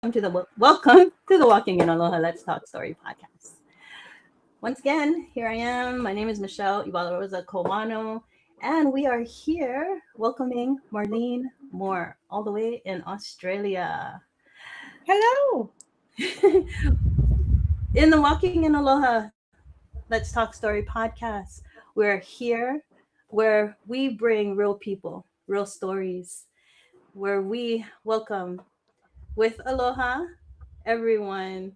welcome to the Walking in Aloha Let's Talk Story podcast. Once again, here I am. My name is Michelle A G Ebalaroza-Kawano, and we are here welcoming Marleen Mour, all the way in Australia. Hello. In the Walking in Aloha Let's Talk Story podcast, we're here where we bring real people, real stories, where we welcome with aloha everyone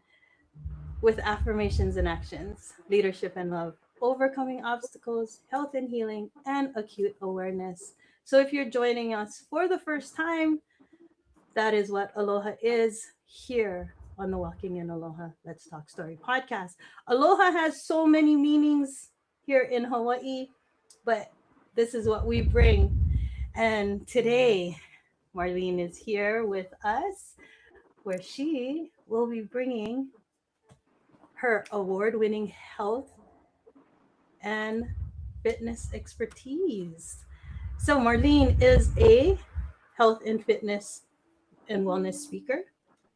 with affirmations and actions, leadership and love, overcoming obstacles, health and healing, and acute awareness. So if you're joining us for the first time, that is what aloha is here on the Walking in Aloha Let's Talk Story podcast. Aloha has so many meanings here in Hawaii, but this is what we bring. And today, Marlene is here with us, where she will be bringing her award-winning health and fitness expertise. So Marlene is a health and fitness and wellness speaker,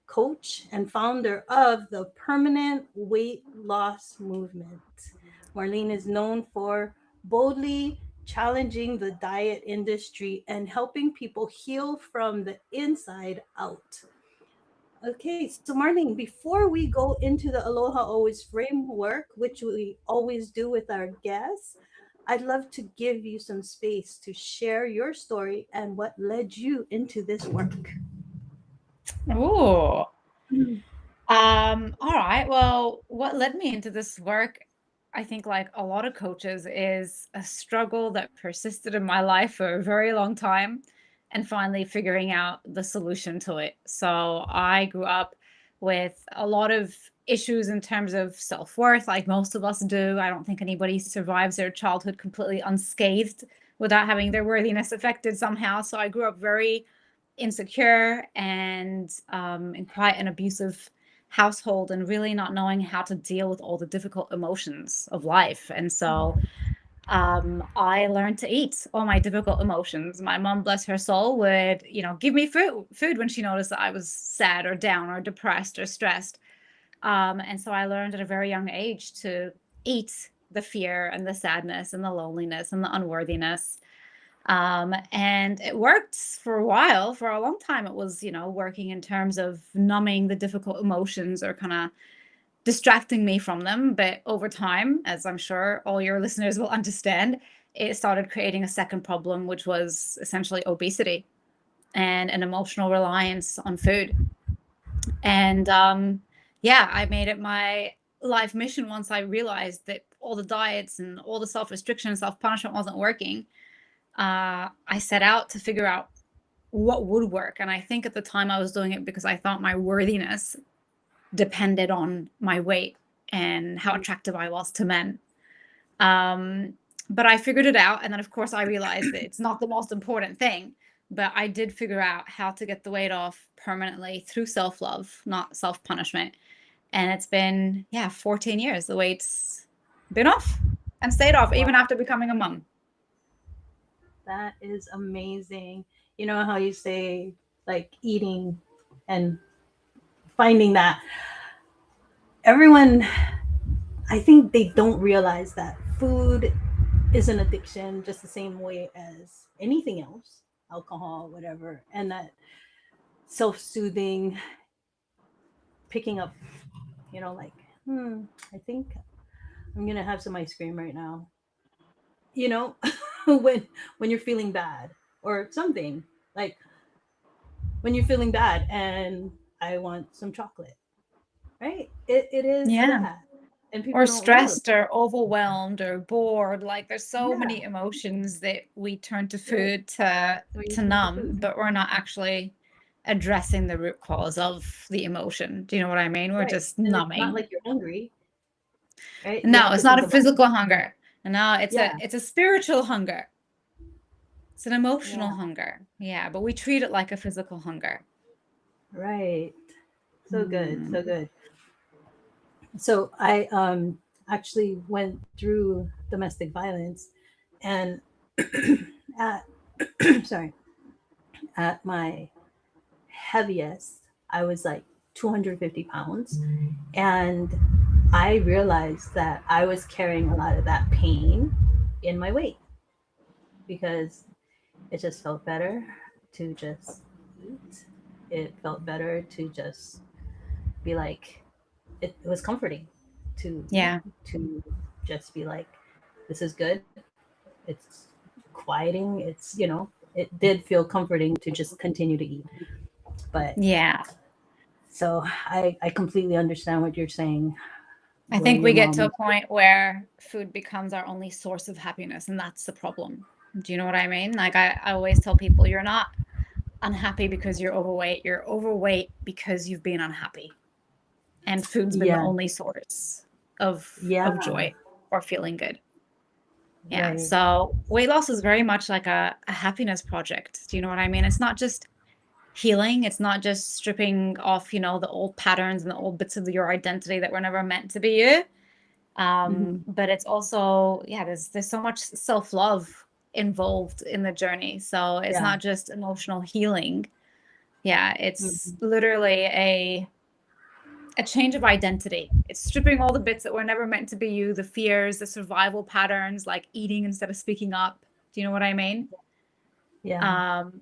coach, and founder of the Permanent Weight Loss Movement. Marlene is known for boldly challenging the diet industry and helping people heal from the inside out. Okay, so Marlene, before we go into the Aloha Always framework, which we always do with our guests, I'd love to give you some space to share your story and what led you into this work. Oh. All right. Well, what led me into this work, I think, like a lot of coaches, is a struggle that persisted in my life for a very long time and finally figuring out the solution to it. So I grew up with a lot of issues in terms of self-worth, like most of us do. I don't think anybody survives their childhood completely unscathed without having their worthiness affected somehow. So I grew up very insecure and in quite an abusive household, and really not knowing how to deal with all the difficult emotions of life. And so I learned to eat all my difficult emotions. My mom, bless her soul, would, give me food when she noticed that I was sad or down or depressed or stressed. And so I learned at a very young age to eat the fear and the sadness and the loneliness and the unworthiness. And it worked for a while. For a long time, it was, working in terms of numbing the difficult emotions or kind of distracting me from them. But over time, as I'm sure all your listeners will understand, it started creating a second problem, which was essentially obesity and an emotional reliance on food. And I made it my life mission once I realized that all the diets and all the self-restriction and self-punishment wasn't working. I set out to figure out what would work. And I think at the time I was doing it because I thought my worthiness depended on my weight and how attractive I was to men. But I figured it out. And then, of course, I realized that it's not the most important thing. But I did figure out how to get the weight off permanently through self-love, not self-punishment. And it's been, 14 years. The weight's been off and stayed off, even after becoming a mom. That is amazing. You know how you say, like, eating and finding that everyone, I think they don't realize that food is an addiction just the same way as anything else, alcohol, whatever, and that self-soothing, picking up, I think I'm gonna have some ice cream right now. You know, when you're feeling bad or something, like when you're feeling bad and I want some chocolate, right? It is that. And people or don't realize. stressed or overwhelmed or bored. Like there's so Yeah, many emotions that we turn to right. food to So you to turn to numb, food. but we're not actually addressing the root cause of the emotion. Do you know what I mean? We're Right. just And it's not numbing. like you're hungry, right? You No, have to it's not think a about physical hunger. No, yeah, it's a spiritual hunger. It's an emotional yeah, hunger. Yeah, but we treat it like a physical hunger. right. So good, so Mm. good. So I actually went through domestic violence, and at sorry, at my heaviest, I was like 250 pounds. And I realized that I was carrying a lot of that pain in my weight because it just felt better to just eat. It felt better to just be like, it was comforting to eat, Yeah. to just be like, this is good. It's quieting. It did feel comforting to just continue to eat. But Yeah. so I completely understand what you're saying, I where think your we get mom to a was. point where food becomes our only source of happiness, and that's the problem. Do you know what I mean? Like I always tell people, you're not unhappy because you're overweight. You're overweight because you've been unhappy. And food's been the Yeah, only source of yeah, joy or feeling good. Yeah. right. So weight loss is very much like a happiness project. Do you know what I mean? It's not just healing. It's not just stripping off, the old patterns and the old bits of your identity that were never meant to be you. Hmm. But it's also, yeah, there's so much self-love involved in the journey. So it's Yeah. not just emotional healing. Yeah, it's Hmm. literally a change of identity. It's stripping all the bits that were never meant to be you, the fears, the survival patterns, like eating instead of speaking up. Do you know what I mean? Yeah. Um,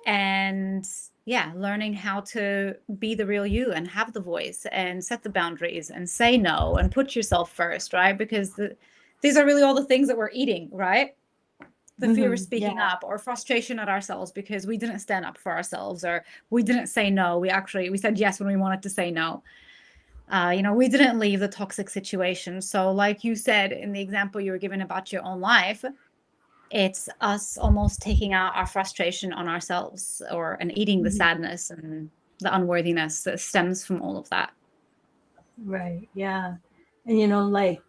and yeah, learning how to be the real you and have the voice and set the boundaries and say no and put yourself first, right? Because these are really all the things that we're eating, right? The fear of Hmm. speaking Yeah. up or frustration at ourselves because we didn't stand up for ourselves, or we didn't say no. We said yes when we wanted to say no. We didn't leave the toxic situation. So, like you said in the example you were given about your own life, it's us almost taking out our frustration on ourselves and eating the Hmm. sadness and the unworthiness that stems from all of that. Right. Yeah. And like,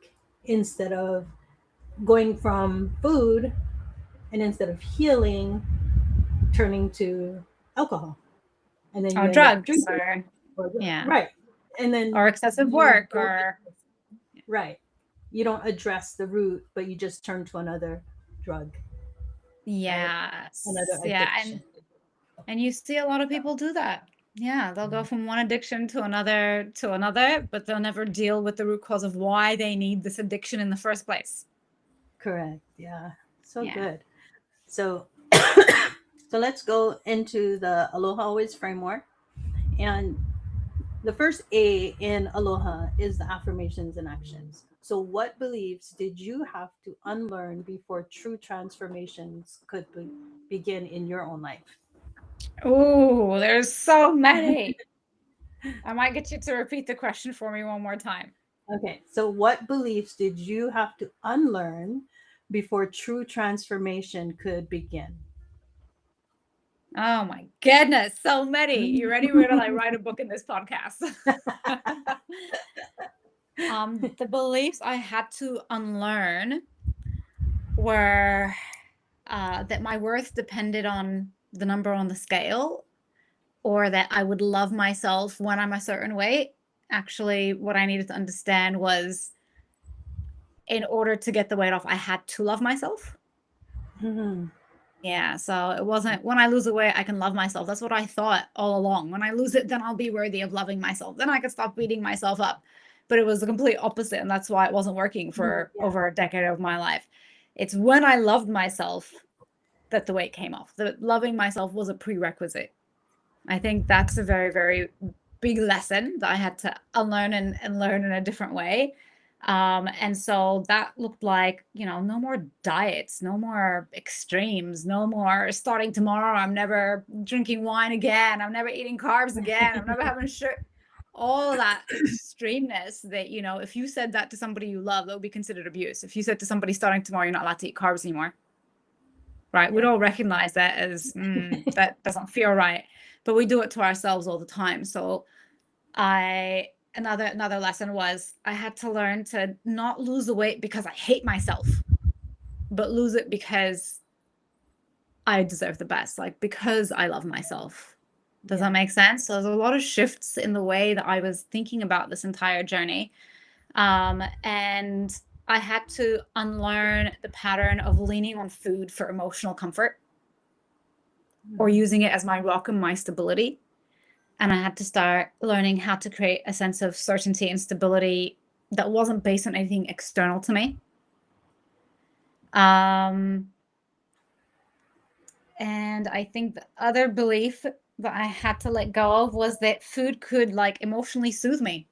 instead of going from food, and instead of healing, turning to alcohol, and then you Or end up drugs, drinking. or yeah, Right. And then or excessive you work, don't, or right. You don't address the root, but you just turn to another drug, right? Another yes, yeah, addiction. and you see a lot of people do that. Yeah, they'll go from one addiction to another, but they'll never deal with the root cause of why they need this addiction in the first place. Correct. Yeah. So Yeah. good. So so let's go into the Aloha Always framework. And the first A in Aloha is the affirmations and actions. So what beliefs did you have to unlearn before true transformations could begin in your own life? Oh, there's so many. I might get you to repeat the question for me one more time. Okay, so what beliefs did you have to unlearn before true transformation could begin? Oh my goodness, so many. You ready? We're gonna like write a book in this podcast. The beliefs I had to unlearn were that my worth depended on the number on the scale, or that I would love myself when I'm a certain weight. Actually, what I needed to understand was, in order to get the weight off, I had to love myself. Mhm. Yeah, so it wasn't when I lose the weight, I can love myself. That's what I thought all along. When I lose it, then I'll be worthy of loving myself. Then I can stop beating myself up. But it was the complete opposite. And that's why it wasn't working for Yeah. over a decade of my life. It's when I loved myself that the weight came off. The loving myself was a prerequisite. I think that's a very, very big lesson that I had to unlearn and learn in a different way. And so that looked like, no more diets, no more extremes, no more starting tomorrow. I'm never drinking wine again. I'm never eating carbs again. I'm never having sugar. All of that extremeness that, if you said that to somebody you love, that would be considered abuse. If you said to somebody starting tomorrow, you're not allowed to eat carbs anymore, right? We'd Yep. all recognize that as that doesn't feel right, but we do it to ourselves all the time. So I another lesson was I had to learn to not lose the weight because I hate myself, but lose it because I deserve the best, like because I love myself. Does that Yeah. make sense? So there's a lot of shifts in the way that I was thinking about this entire journey. And I had to unlearn the pattern of leaning on food for emotional comfort or Mhm. using it as my rock and my stability. And I had to start learning how to create a sense of certainty and stability that wasn't based on anything external to me. And I think the other belief that I had to let go of was that food could like emotionally soothe me.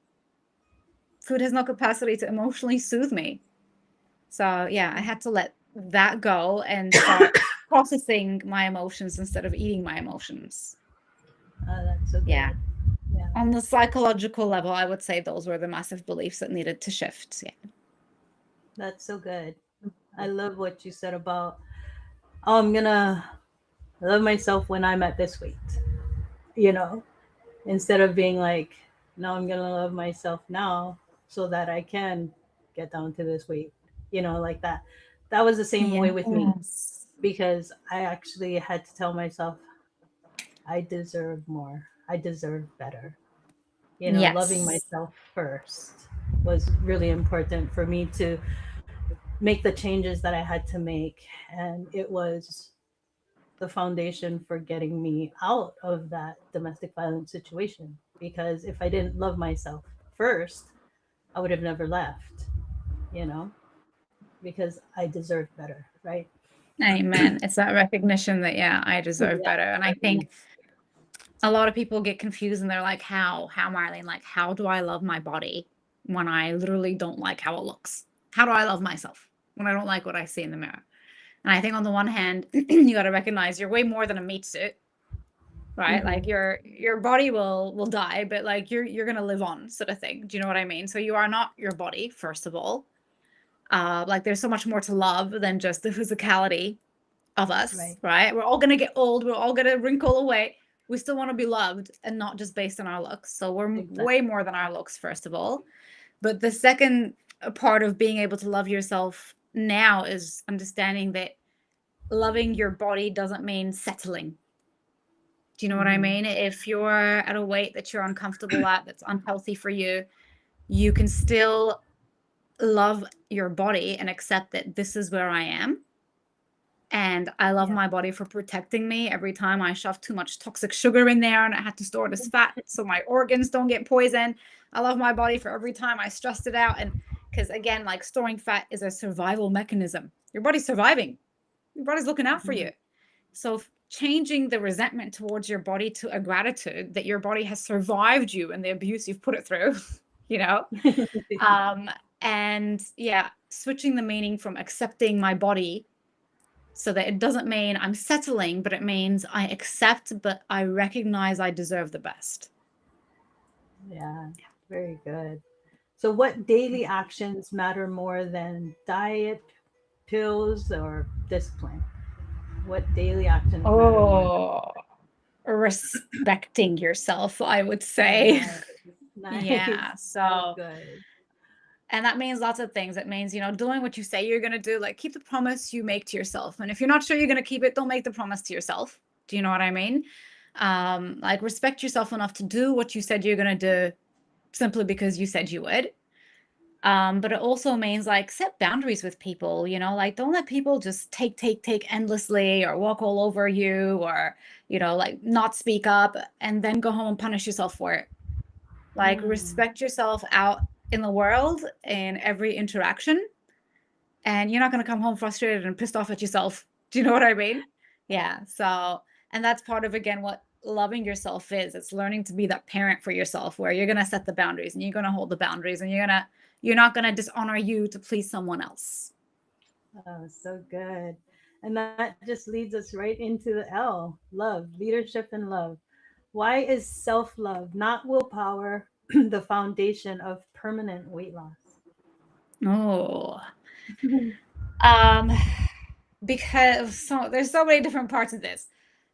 Food has no capacity to emotionally soothe me. So yeah, I had to let that go and start processing my emotions instead of eating my emotions. That's so Yeah. good. Yeah. On the psychological level, I would say those were the massive beliefs that needed to shift. Yeah. That's so good. I love what you said about, oh, I'm gonna love myself when I'm at this weight, you know, instead of being like, no, I'm gonna love myself now so that I can get down to this weight, like that. That was the same way with me, Yes. because I actually had to tell myself I deserve more. I deserve better. Loving Yes. myself first was really important for me to make the changes that I had to make. And it was the foundation for getting me out of that domestic violence situation. Because if I didn't love myself first, I would have never left, you know, because I deserve better, right? Amen. It's that recognition that, yeah, I deserve Yeah. better. And I think a lot of people get confused and they're like, how, Marlene, like, how do I love my body when I literally don't like how it looks? How do I love myself when I don't like what I see in the mirror? And I think on the one hand, you got to recognize you're way more than a meat suit, right? Mm-hmm. Like your body will die, but like you're going to live on, sort of thing. Do you know what I mean? So you are not your body, first of all. Like there's so much more to love than just the physicality of us, Right. right? We're all going to get old. We're all going to wrinkle away. We still want to be loved and not just based on our looks. So we're Exactly. way more than our looks, first of all. But the second part of being able to love yourself now is understanding that loving your body doesn't mean settling. Do you know what I Mm-hmm. mean? If you're at a weight that you're uncomfortable at, that's unhealthy for you, you can still love your body and accept that this is where I am. And I love Yeah. my body for protecting me every time I shove too much toxic sugar in there and I had to store it as fat so my organs don't get poisoned. I love my body for every time I stressed it out. And because again, like storing fat is a survival mechanism. Your body's surviving. Your body's looking out for Mm-hmm. you. So changing the resentment towards your body to a gratitude that your body has survived you and the abuse you've put it through, you know? Um, and yeah, switching the meaning from accepting my body so that it doesn't mean I'm settling, but it means I accept, but I recognize I deserve the best. Yeah. Very good. So, what daily actions matter more than diet, pills, or discipline? What daily actions matter more than? Oh, respecting yourself, I would say. Nice, Yeah. nice, so So, good. and that means lots of things. It means, doing what you say you're going to do, like keep the promise you make to yourself. And if you're not sure you're going to keep it, don't make the promise to yourself. Do you know what I mean? Like respect yourself enough to do what you said you're going to do simply because you said you would. But it also means like set boundaries with people, like don't let people just take endlessly or walk all over you or, like not speak up and then go home and punish yourself for it. Like Mm, respect yourself out in the world in every interaction, and you're not going to come home frustrated and pissed off at yourself. Do you know what I mean? Yeah. So, and that's part of, again, what loving yourself is. It's learning to be that parent for yourself where you're going to set the boundaries and you're going to hold the boundaries and you're not going to dishonor you to please someone else. oh, so good. And that just leads us right into the L, love, leadership and love. Why is self love, not willpower, the foundation of permanent weight loss? Oh, um, because there's so many different parts of this.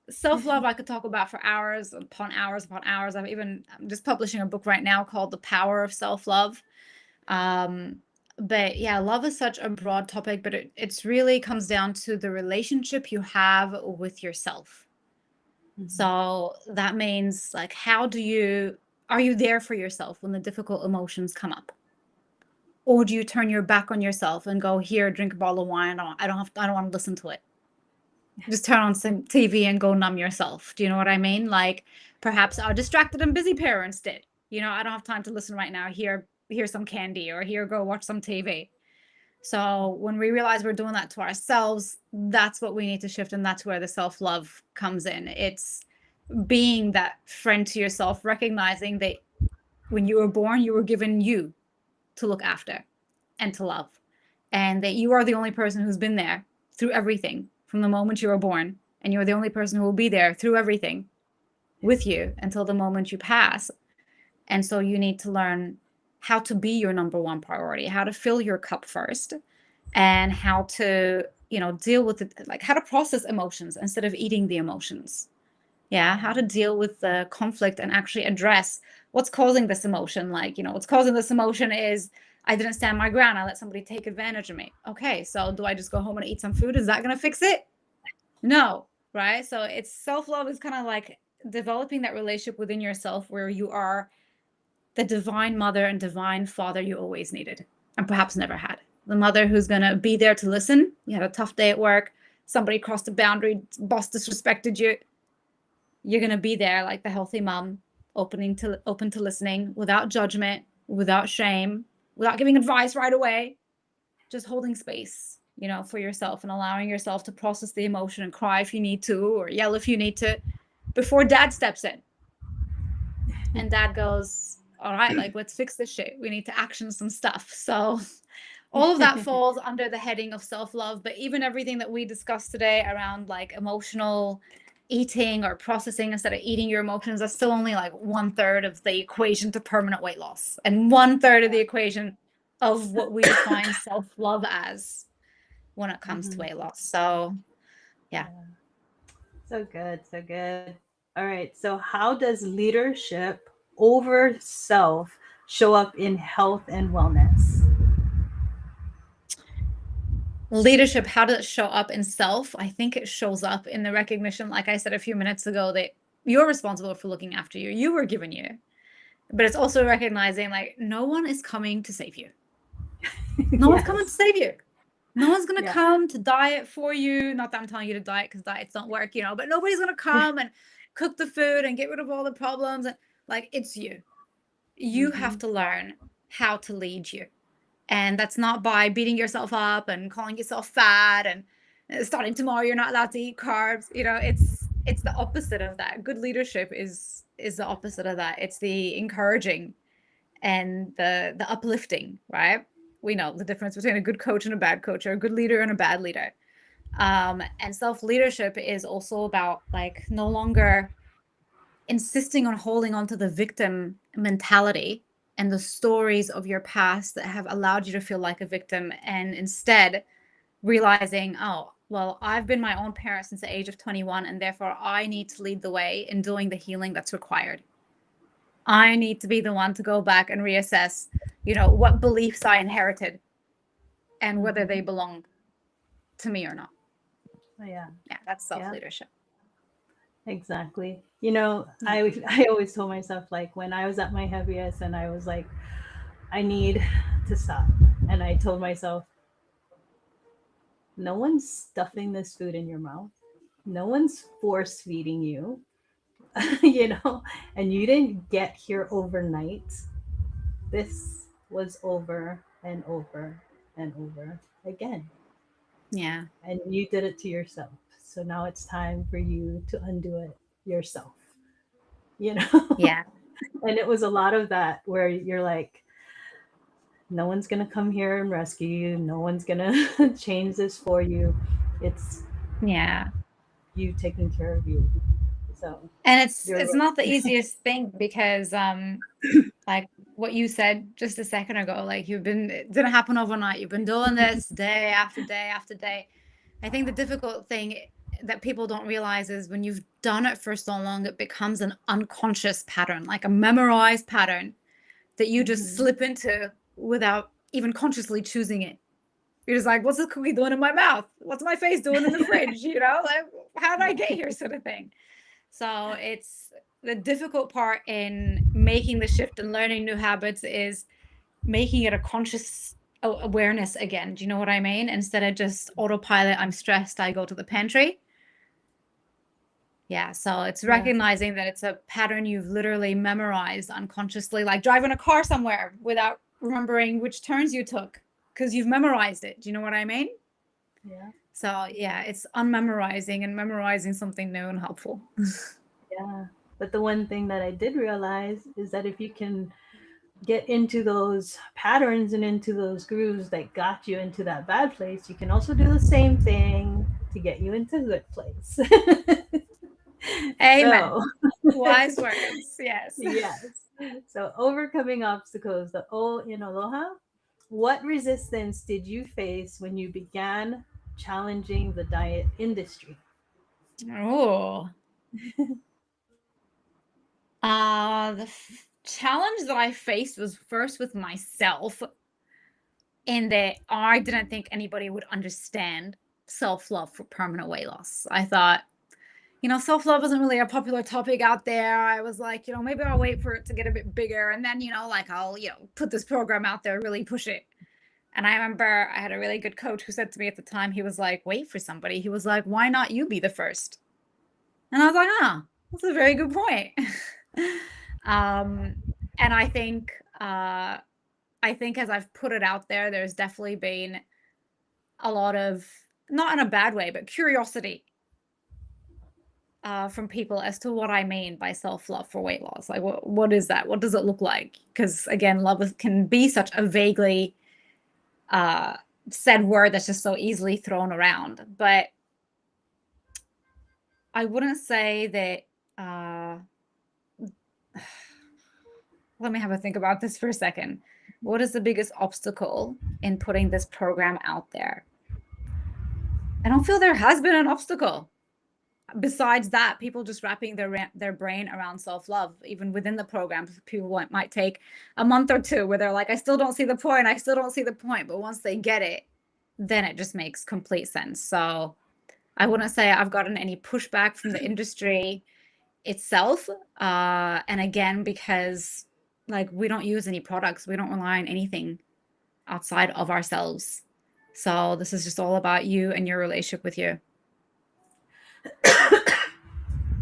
Self-love I could talk about for hours upon hours upon hours. I'm just publishing a book right now called The Power of Self-Love. Um, but yeah, love is such a broad topic, but it's really comes down to the relationship you have with yourself. Mhm. So that means like, are you there for yourself when the difficult emotions come up? Or do you turn your back on yourself and go, here, drink a bottle of wine. I don't want to listen to it. Just turn on some TV and go numb yourself. Do you know what I mean? Like perhaps our distracted and busy parents did. You know, I don't have time to listen right now. Here's some candy, or here, go watch some TV. So when we realize we're doing that to ourselves, that's what we need to shift. And that's where the self-love comes in. It's being that friend to yourself, recognizing that when you were born, you were given you to look after and to love, and that you are the only person who's been there through everything from the moment you were born, and you're the only person who will be there through everything with you until the moment you pass. And so you need to learn how to be your number one priority, how to fill your cup first, and how to, you know, deal with it, like how to process emotions instead of eating the emotions. Yeah, how to deal with the conflict and actually address what's causing this emotion. Like, you know, what's causing this emotion is I didn't stand my ground. I let somebody take advantage of me. Okay, so do I just go home and eat some food? Is that going to fix it? No, right? So it's self-love is kind of like developing that relationship within yourself where you are the divine mother and divine father you always needed and perhaps never had. The mother who's going to be there to listen. You had a tough day at work. Somebody crossed a boundary. Boss disrespected you. You're going to be there like the healthy mom, open to listening without judgment, without shame, without giving advice right away, just holding space, you know, for yourself and allowing yourself to process the emotion and cry if you need to, or yell if you need to, before dad steps in. And dad goes, all right, like, let's fix this shit. We need to action some stuff. So all of that falls under the heading of self-love. But even everything that we discussed today around like emotional eating or processing instead of eating your emotions, that's still only like 1/3 of the equation to permanent weight loss, and 1/3 of the equation of what we define self-love as when it comes to weight loss. So yeah. So good, so good. All right. So how does leadership over self show up in health and wellness? Leadership, how does it show up in self? I think it shows up in the recognition, like I said a few minutes ago, that you're responsible for looking after you. You were given you. But it's also recognizing like no one is coming to save you. No one's coming to save you. No one's going to come to diet for you. Not that I'm telling you to diet, because diets don't work, you know, but nobody's going to come and cook the food and get rid of all the problems. And like, it's you. You have to learn how to lead you. And that's not by beating yourself up and calling yourself fat and starting tomorrow you're not allowed to eat carbs. You know, it's the opposite of that. Good leadership is the opposite of that. It's the encouraging and the uplifting, right? We know the difference between a good coach and a bad coach, or a good leader and a bad leader. And self-leadership is also about like no longer insisting on holding on to the victim mentality and the stories of your past that have allowed you to feel like a victim, and instead realizing, oh, well, I've been my own parent since the age of 21, and therefore I need to lead the way in doing the healing that's required. I need to be the one to go back and reassess, you know, what beliefs I inherited and whether they belong to me or not. Yeah, that's self-leadership. Exactly. You know, I always told myself, like, when I was at my heaviest and I was like, I need to stop. And I told myself, no one's stuffing this food in your mouth. No one's force feeding you, you know, and you didn't get here overnight. This was over and over and over again. Yeah. And you did it to yourself. So now it's time for you to undo it yourself, you know? Yeah. And it was a lot of that where you're like, no one's going to come here and rescue you. No one's going to change this for you. It's you taking care of you. So, and it's not the easiest thing, because like what you said just a second ago, like it didn't happen overnight. You've been doing this day after day after day. I think the difficult thing that people don't realize is when you've done it for so long, it becomes an unconscious pattern, like a memorized pattern that you just slip into without even consciously choosing it. You're just like, what's this cookie doing in my mouth? What's my face doing in the fridge? You know, like, how did I get here, sort of thing. So it's the difficult part in making the shift and learning new habits is making it a conscious awareness again. Do you know what I mean? Instead of just autopilot, I'm stressed, I go to the pantry. Yeah, so it's Yeah. recognizing that it's a pattern you've literally memorized unconsciously, like driving a car somewhere without remembering which turns you took because you've memorized it. Do you know what I mean? Yeah. So yeah, it's unmemorizing and memorizing something new and helpful. Yeah. But the one thing that I did realize is that if you can get into those patterns and into those grooves that got you into that bad place, you can also do the same thing to get you into a good place. Amen. So, Wise words. Yes. yes. So, overcoming obstacles, the O in Aloha. What resistance did you face when you began challenging the diet industry? Oh. The challenge that I faced was first with myself, in that I didn't think anybody would understand self-love for permanent weight loss. I thought, self-love isn't really a popular topic out there. I was like, maybe I'll wait for it to get a bit bigger and then, like I'll, put this program out there, really push it. And I remember I had a really good coach who said to me at the time, he was like, wait for somebody. He was like, why not you be the first? And I was like, that's a very good point. And I think as I've put it out there, there's definitely been a lot of, not in a bad way, but curiosity from people as to what I mean by self-love for weight loss. Like, what is that? What does it look like? Because again, can be such a vaguely said word that's just so easily thrown around. But I wouldn't say that. Let me have a think about this for a second. What is the biggest obstacle in putting this program out there? I don't feel there has been an obstacle. Besides that, people just wrapping their brain around self-love, even within the program, people might take a month or two where they're like, I still don't see the point. I still don't see the point. But once they get it, then it just makes complete sense. So I wouldn't say I've gotten any pushback from the industry itself. And again, because like we don't use any products, we don't rely on anything outside of ourselves. So this is just all about you and your relationship with you.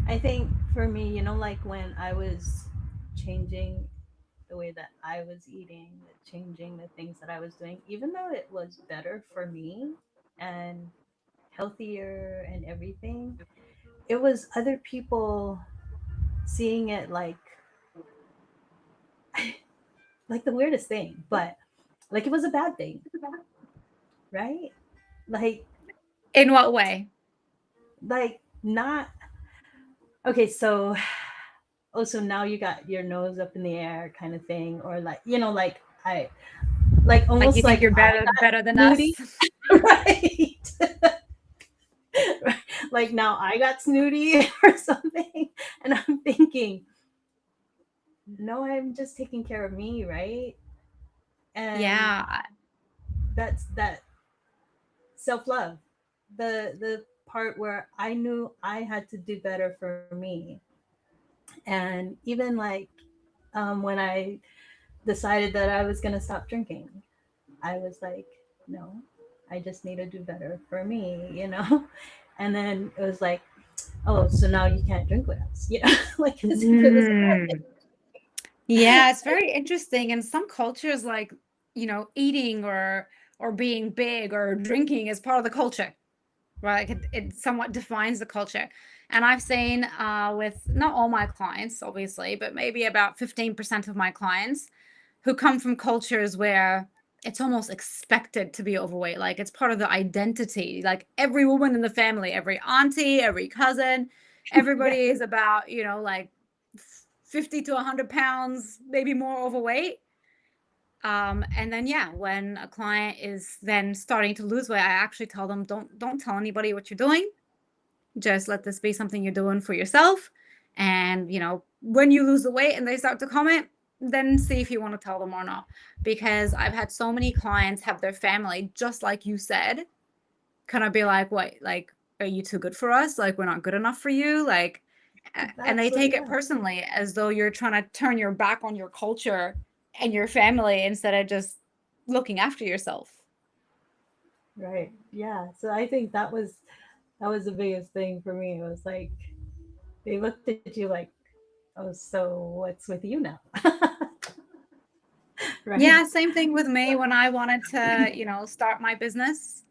I think for me, like when I was changing the way that I was eating, changing the things that I was doing, even though it was better for me and healthier and everything, it was other people seeing it like the weirdest thing, but like it was a bad thing, right? Like In what way? not okay, so also now you got your nose up in the air kind of thing, or like like I like Like you almost think like you're I better got than us? snooty. Right. Like now I got snooty or something, and I'm thinking, no, I'm just taking care of me, right? And Yeah. that's that self-love, the part where I knew I had to do better for me. And even like when I decided that I was going to stop drinking, I was like, no, I just need to do better for me. And then it was like, oh, so now you can't drink with us, like as if it was a bad Mm. Yeah, it's very interesting. In some cultures, like, eating or being big or drinking is part of the culture, right? Like it somewhat defines the culture. And I've seen with not all my clients, obviously, but maybe about 15% of my clients who come from cultures where it's almost expected to be overweight. Like it's part of the identity. Like every woman in the family, every auntie, every cousin, yeah. everybody is about, like 50 to 100 pounds, maybe more overweight. And then yeah, when a client is then starting to lose weight, I actually tell them, don't tell anybody what you're doing. Just let this be something you're doing for yourself. And when you lose the weight and they start to comment, then see if you want to tell them or not. Because I've had so many clients have their family, just like you said, kind of be like, what, like, are you too good for us? Like, we're not good enough for you? Like, and That's they what, take it yeah. personally as though you're trying to turn your back on your culture and your family instead of just looking after yourself. Right. Yeah. So I think that was the biggest thing for me. It was like They looked at you like, oh, so what's with you now? Right? Yeah, same thing with me when I wanted to, start my business.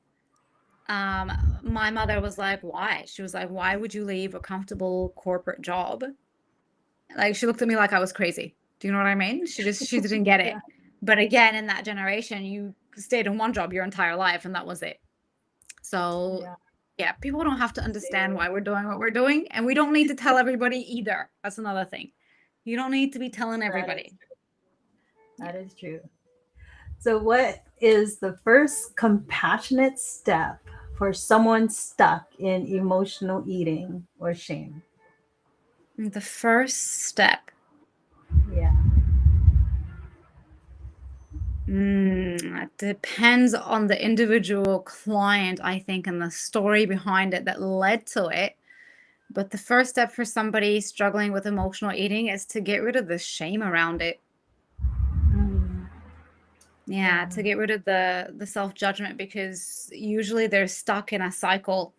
My mother was like, why? She was like, why would you leave a comfortable corporate job? Like, she looked at me like I was crazy. Do you know what I mean? She didn't get it. Yeah. But again, in that generation, you stayed in one job your entire life and that was it. So Yeah. yeah, people don't have to understand They- why we're doing what we're doing. And we don't need to tell everybody either. That's another thing. You don't need to be telling That is everybody. true. Yeah. That is true. So, what is the first compassionate step for someone stuck in emotional eating or shame? The first step. Yeah. It depends on the individual client, I think, and the story behind it that led to it. But the first step for somebody struggling with emotional eating is to get rid of the shame around it. Mm, Yeah, yeah. to get rid of the self-judgment, because usually they're stuck in a cycle,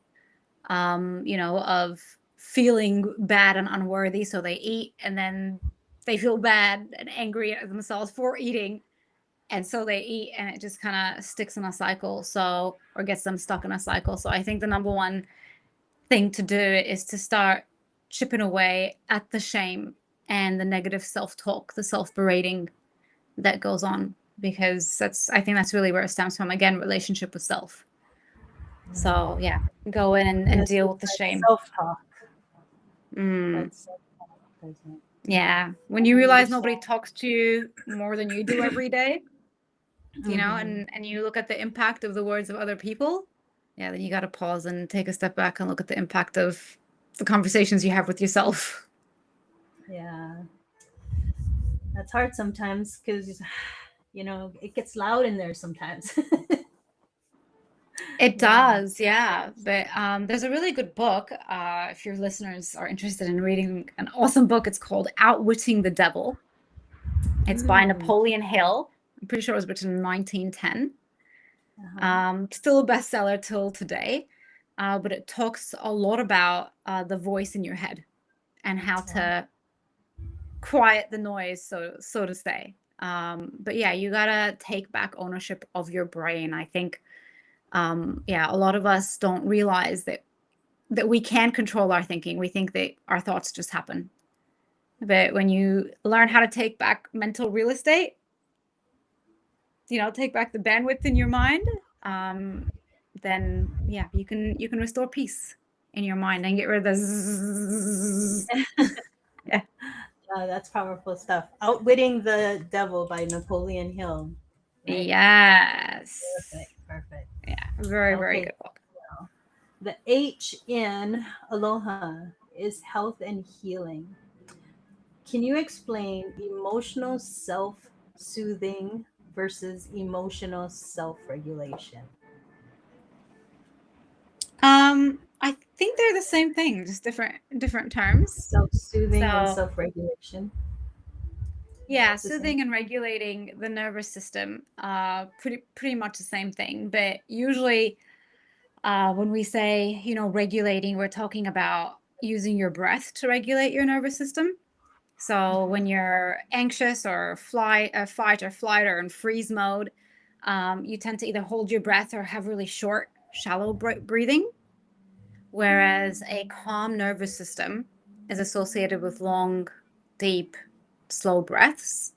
of feeling bad and unworthy. So they eat and then they feel bad and angry at themselves for eating. And so they eat and it just kind of sticks in a cycle. So, or gets them stuck in a cycle. So I think the number one thing to do is to start chipping away at the shame and the negative self-talk, the self-berating that goes on, because I think that's really where it stems from. Again, relationship with self. So yeah, go in and Yes, deal it's with the like shame. self-talk. Mm, That's self-talk, isn't it? yeah. When you Letting the realize nobody shame. talks to you more than you do every day, Hmm. and you look at the impact of the words of other people, yeah, then you got to pause and take a step back and look at the impact of the conversations you have with yourself. Yeah. That's hard sometimes because, it gets loud in there sometimes. It Yeah. does, yeah. But there's a really good book. If your listeners are interested in reading an awesome book, it's called Outwitting the Devil. It's by Mm. Napoleon Hill. I'm pretty sure it was written in 1910. Uh-huh. Still a bestseller till today. But it talks a lot about the voice in your head and how Wow. to quiet the noise, so to say. But yeah, you gotta take back ownership of your brain. I think, yeah, a lot of us don't realize that we can control our thinking. We think that our thoughts just happen. But when you learn how to take back mental real estate, take back the bandwidth in your mind, um, then yeah, you can restore peace in your mind and get rid of the zzz. Yeah. That's powerful stuff. Outwitting the Devil by Napoleon Hill. Right? Yes. Perfect. Perfect. Yeah. Very, very Okay. good book. The H in Aloha is health and healing. Can you explain emotional self soothing versus emotional self regulation? I think they're the same thing, just different terms. Self soothing and So self regulation. yeah, It's the same. soothing and regulating the nervous system, pretty much the same thing. But usually, when we say, regulating, we're talking about using your breath to regulate your nervous system. So when you're anxious or fight or flight or in freeze mode, you tend to either hold your breath or have really short, shallow breathing. Whereas a calm nervous system is associated with long, deep, slow breaths.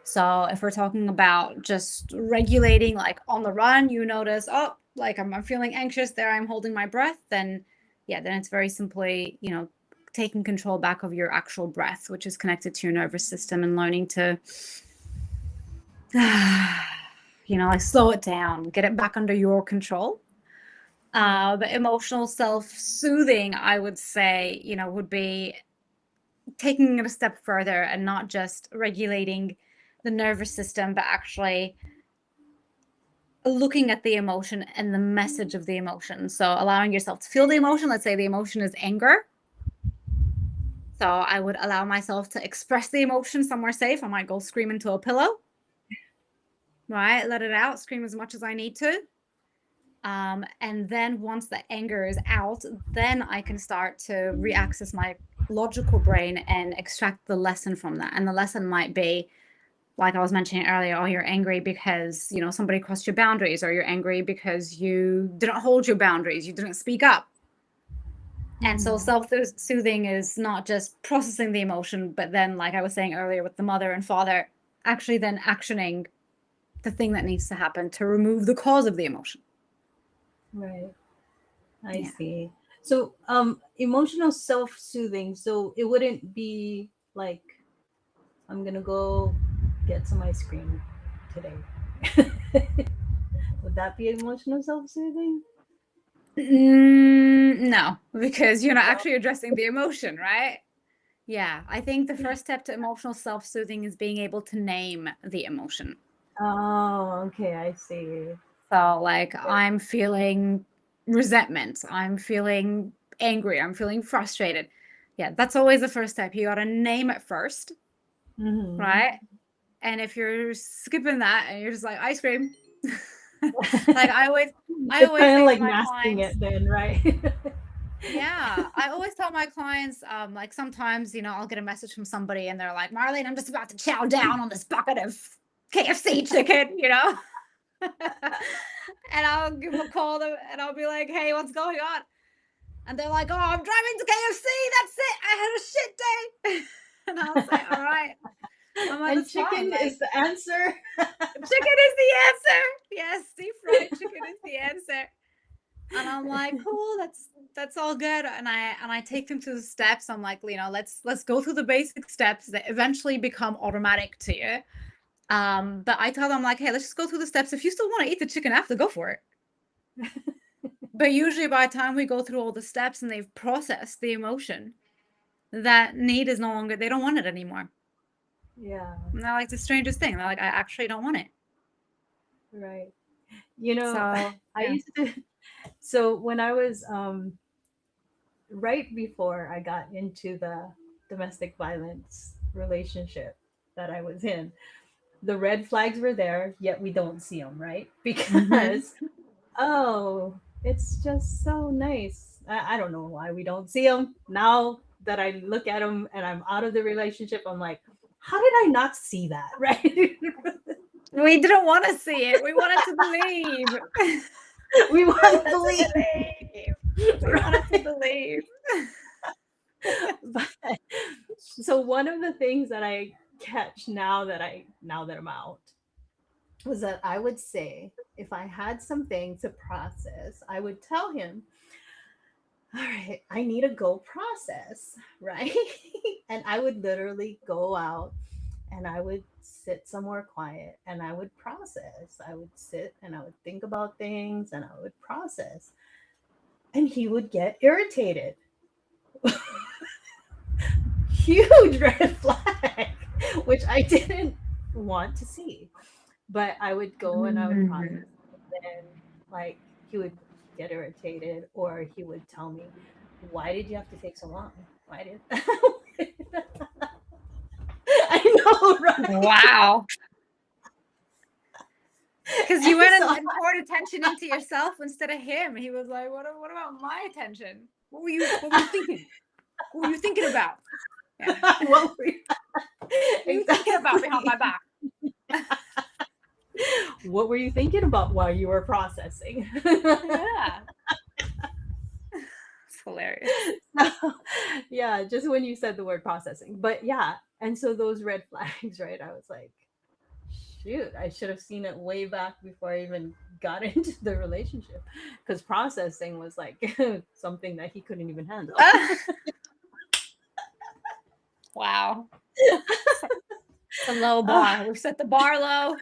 So if we're talking about just regulating, like on the run, you notice, oh, like I'm feeling anxious there, I'm holding my breath, then yeah, then it's very simply, taking control back of your actual breath, which is connected to your nervous system, and learning to, like slow it down, get it back under your control. But emotional self-soothing, I would say, would be taking it a step further and not just regulating the nervous system, but actually looking at the emotion and the message of the emotion. So allowing yourself to feel the emotion. Let's say the emotion is anger. So I would allow myself to express the emotion somewhere safe. I might go scream into a pillow, right? Let it out, scream as much as I need to. And then once the anger is out, then I can start to reaccess my logical brain and extract the lesson from that. And the lesson might be, like I was mentioning earlier, oh, you're angry because, you know, somebody crossed your boundaries, or you're angry because you didn't hold your boundaries, you didn't speak up. And so self-soothing is not just processing the emotion, but then, like I was saying earlier with the mother and father, actually then actioning the thing that needs to happen to remove the cause of the emotion. Right. I Yeah. see. So, emotional self-soothing. So it wouldn't be like, I'm gonna go get some ice cream today. Would that be emotional self-soothing? No, because you're not actually addressing the emotion, right? Yeah, I think the first step to emotional self-soothing is being able to name the emotion. Oh, okay, I see. So, like, I'm feeling resentment, I'm feeling angry, I'm feeling frustrated. Yeah, that's always the first step. You got to name it first, Mm-hmm. right? And if you're skipping that and you're just like ice cream, like I It's always kind of say to like my masking clients, it then, right? yeah, I always tell my clients, like sometimes, you know, I'll get a message from somebody and they're like, Marlene, I'm just about to chow down on this bucket of KFC chicken, you know? And I'll give them a call and I'll be like, hey, what's going on? And they're like, oh, I'm driving to KFC. That's it. I had a shit day. And I'll say, all right. I'm like, And that's fine. chicken Like, is the answer. chicken is the answer. Yes, deep fried chicken is the answer. And I'm like, cool, that's all good. And I take them through the steps. I'm like, you know, let's go through the basic steps that eventually become automatic to you. But I tell them, like, hey, let's just go through the steps. If you still want to eat the chicken after, go for it. But usually by the time we go through all the steps and they've processed the emotion, that need is no longer, they don't want it anymore. Yeah, And they're like the strangest thing. They're like, I actually don't want it. right. You know, So I yeah. used to, so when I was right before I got into the domestic violence relationship that I was in, the red flags were there, yet we don't see them, right? Mm-hmm. Because, oh, it's just so nice. I don't know why we don't see them. Now that I look at them and I'm out of the relationship, I'm like, how did I not see that? Right? We didn't want to see it. We wanted to believe. We We want to wanted to believe. believe. We wanted to Right? believe. But, so one of the things that I catch now that I'm out was that I would say, if I had something to process, I would tell him, all right, I need to go process, right? And I would literally go out and I would sit somewhere quiet and I would process. I would sit and I would think about things and I would process. And he would get irritated. Huge red flag, which I didn't want to see. But I would go and I would process. Mhm. And then, like, he would get irritated, or he would tell me, "Why did you have to take so long? Why did?" I know, right? Wow. Because you And went so, and poured attention into yourself instead of him. He was like, what about my attention? What were you thinking? What were you thinking about? Yeah. what were you, What were you thinking about behind exactly? my back? What were you thinking about while you were processing? Yeah. It's hilarious. Yeah, just when you said the word processing. But yeah, and so those red flags, right? I was like, shoot, I should have seen it way back before I even got into the relationship, because processing was like something that he couldn't even handle. Wow. It's a low bar. We've set the bar low.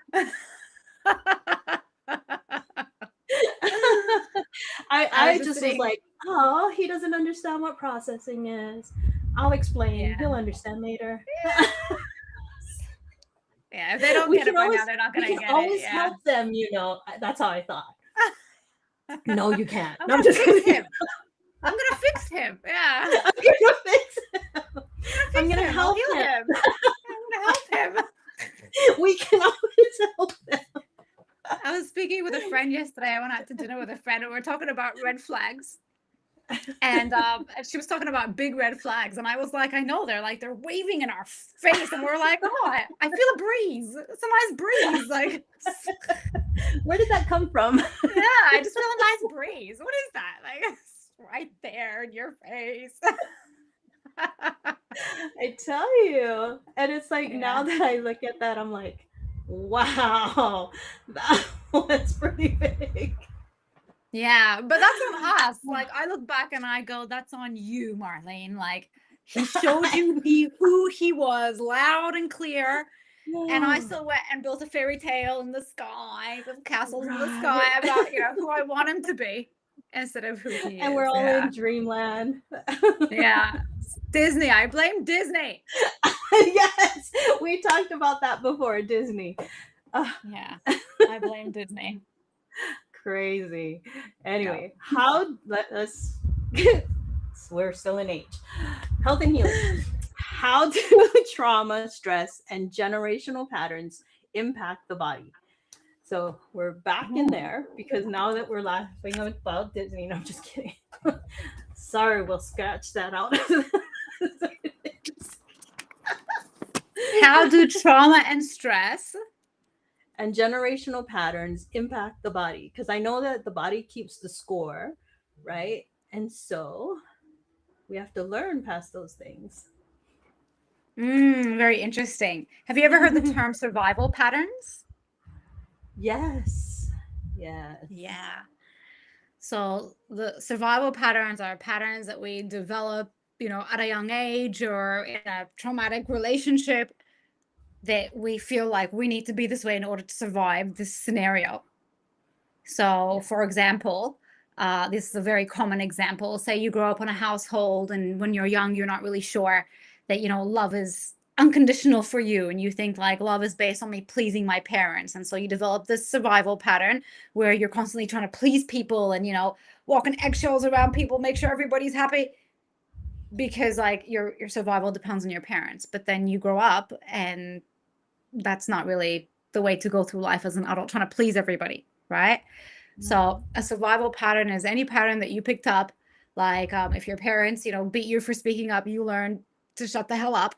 I was I just just was sitting. like, oh, he doesn't understand what processing is. I'll explain. Yeah. He'll understand later. Yeah. If they don't we get can it by always now, they're not we gonna can get it. always Yeah. help them, you know. That's how I thought. No, you can't. I'm No, I'm gonna just fix kidding. him. I'm gonna fix him. Yeah. I'm gonna fix him. I'm gonna I'm fix gonna him. I'll help heal him. him. I'm gonna help him. We can always help them. I was speaking with a friend yesterday. I went out to dinner with a friend and we are talking about red flags. And she was talking about big red flags, and I was like, I know, they're waving in our face, and we're like, oh, I feel a breeze. It's a nice breeze. Like, Where did that come from? yeah, I just feel a nice breeze. What is that? Like, it's right there in your face. I tell you. And it's like now Yeah. that I look at that, I'm like, wow, that was pretty big. Yeah, but that's on us. Like, I look back and I go, that's on you, Marlene. Like, he showed you who he was loud and clear. And I Yeah, still went and built a fairy tale in the sky, built castles in the sky right. about, who I want him to be instead of who he And we're is. all Yeah. in dreamland. Yeah. Disney. I blame Disney. Yes, we talked about that before, Disney. Yeah. I blame Disney. Crazy. Yeah. Anyway, let us we're still in H. Health and healing. How do trauma, stress, and generational patterns impact the body? So we're back in Ooh. there because now that we're laughing about Disney, no, I'm just kidding. Sorry, we'll scratch that out. How do trauma and stress? And generational patterns impact the body? Because I know that the body keeps the score, right? And so we have to learn past those things. Very interesting. Have you ever heard the term survival patterns? Yes. Yes. Yeah. So the survival patterns are patterns that we develop, at a young age or in a traumatic relationship that we feel like we need to be this way in order to survive this scenario. So, Yeah. for example, this is a very common example. Say you grow up in a household, and when you're young, you're not really sure that, love is unconditional for you. And you think like love is based on me pleasing my parents. And so you develop this survival pattern where you're constantly trying to please people and, walking eggshells around people, make sure everybody's happy because like your survival depends on your parents. But then you grow up and that's not really the way to go through life as an adult, trying to please everybody, right? So a survival pattern is any pattern that you picked up, like if your parents, beat you for speaking up, you learn to shut the hell up.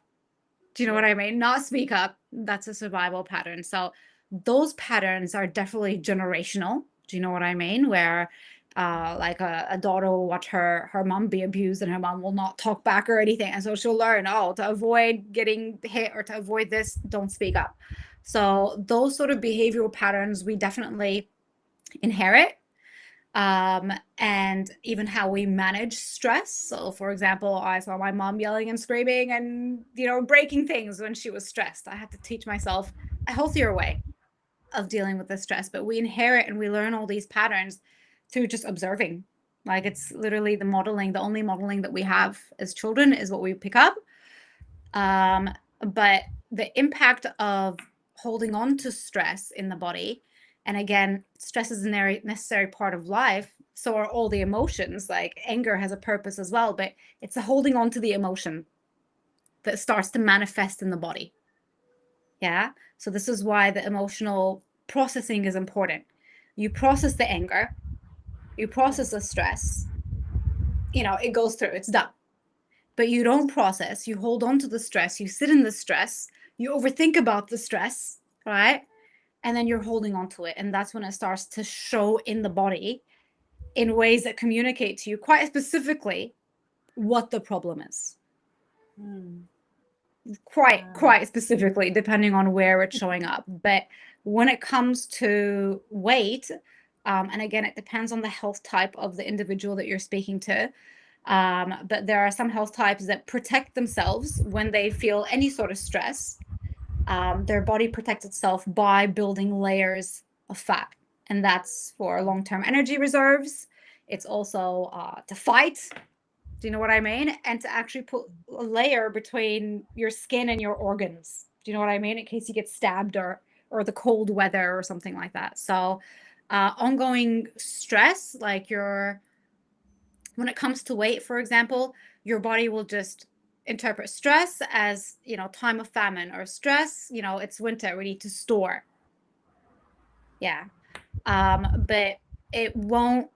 Do you know what I mean? Not speak up. That's a survival pattern. So those patterns are definitely generational. Do you know what I mean? Where like a daughter will watch her mom be abused and her mom will not talk back or anything. And so she'll learn, oh, to avoid getting hit or to avoid this, don't speak up. So those sort of behavioral patterns we definitely inherit. And even how we manage stress. So, for example, I saw my mom yelling and screaming and, breaking things when she was stressed. I had to teach myself a healthier way of dealing with the stress. But we inherit and we learn all these patterns through just observing. Like it's literally the only modeling that we have as children is what we pick up. But the impact of holding on to stress in the body, and again, stress is a necessary part of life. So are all the emotions. Like anger has a purpose as well, but it's the holding on to the emotion that starts to manifest in the body. Yeah. So this is why the emotional processing is important. You process the anger, you process the stress, it goes through, it's done. But you don't process, you hold on to the stress, you sit in the stress, you overthink about the stress, right? And then you're holding on to it. And that's when it starts to show in the body in ways that communicate to you quite specifically what the problem is. Quite specifically, depending on where it's showing up. But when it comes to weight, and again, it depends on the health type of the individual that you're speaking to. But there are some health types that protect themselves when they feel any sort of stress. Their body protects itself by building layers of fat. And that's for long-term energy reserves. It's also to fight. Do you know what I mean? And to actually put a layer between your skin and your organs. Do you know what I mean? In case you get stabbed or the cold weather or something like that. So ongoing stress, like when it comes to weight, for example, your body will just interpret stress as, time of famine, or stress, it's winter, we need to store. Yeah. But it won't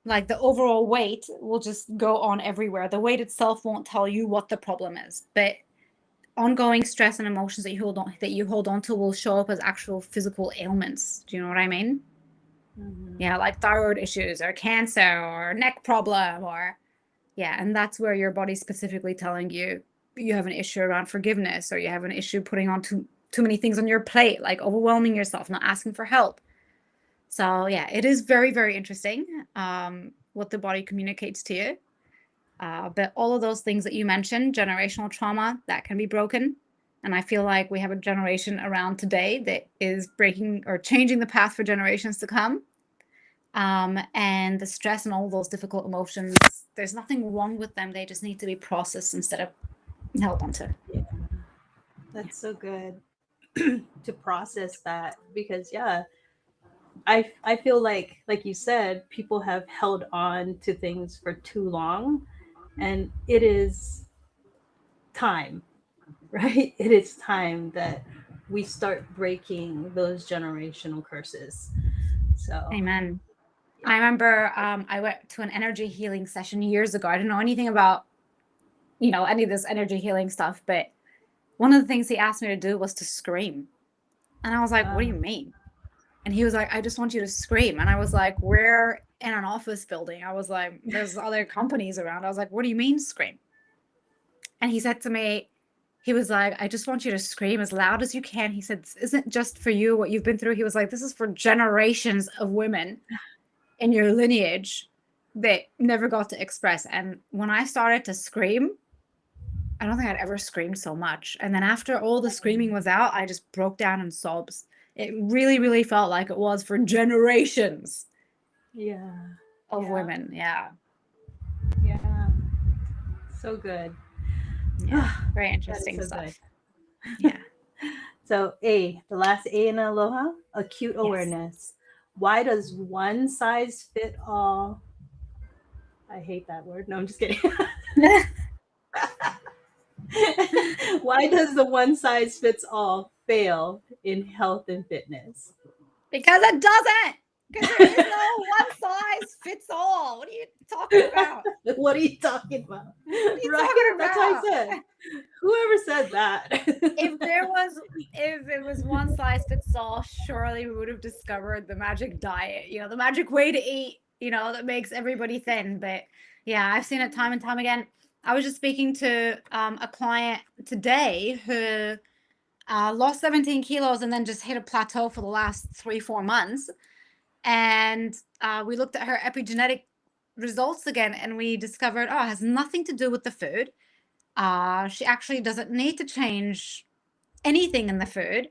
Like the overall weight will just go on everywhere. The weight itself won't tell you what the problem is, but ongoing stress and emotions that you hold on to will show up as actual physical ailments. Do you know what I mean? Yeah, like thyroid issues or cancer or neck problem or yeah, and that's where your body's specifically telling you you have an issue around forgiveness, or you have an issue putting on too many things on your plate, like overwhelming yourself, not asking for help. So yeah, it is very, very interesting what the body communicates to you. But all of those things that you mentioned, generational trauma, that can be broken. And I feel like we have a generation around today that is breaking or changing the path for generations to come. And the stress and all those difficult emotions, there's nothing wrong with them. They just need to be processed instead of held onto. Yeah, that's so good to process that, because yeah, I feel like you said, people have held on to things for too long, and it is time, right? It is time that we start breaking those generational curses. So, Amen. yeah. I remember I went to an energy healing session years ago. I didn't know anything about, any of this energy healing stuff, but one of the things he asked me to do was to scream. And I was like, what do you mean? And he was like, I just want you to scream. And I was like, we're in an office building. I was like, there's other companies around. I was like, what do you mean scream? And he said to me, he was like, I just want you to scream as loud as you can. He said, this isn't just for you, what you've been through. He was like, this is for generations of women in your lineage that never got to express. And when I started to scream, I don't think I'd ever screamed so much. And then after all the screaming was out, I just broke down in sobs. It really, really felt like it was for generations Yeah. of Yeah. women. Yeah. Yeah. So good. Yeah. Very That is interesting so good. stuff. Yeah. So, A, the last A in Aloha, acute Yes. awareness. Why does one size fit all? I hate that word. No, I'm just kidding. Why does the one size fits all fail in health and fitness? Because it doesn't. Because there is no one size fits all. What are you talking about? What are you talking about? What are you Right? talking That's what I about? said. Whoever said that? If it was one size fits all, surely we would have discovered the magic diet, the magic way to eat, that makes everybody thin. But yeah, I've seen it time and time again. I was just speaking to a client today who lost 17 kilos and then just hit a plateau for the last 3-4 months. And we looked at her epigenetic results again, and we discovered, it has nothing to do with the food. She actually doesn't need to change anything in the food.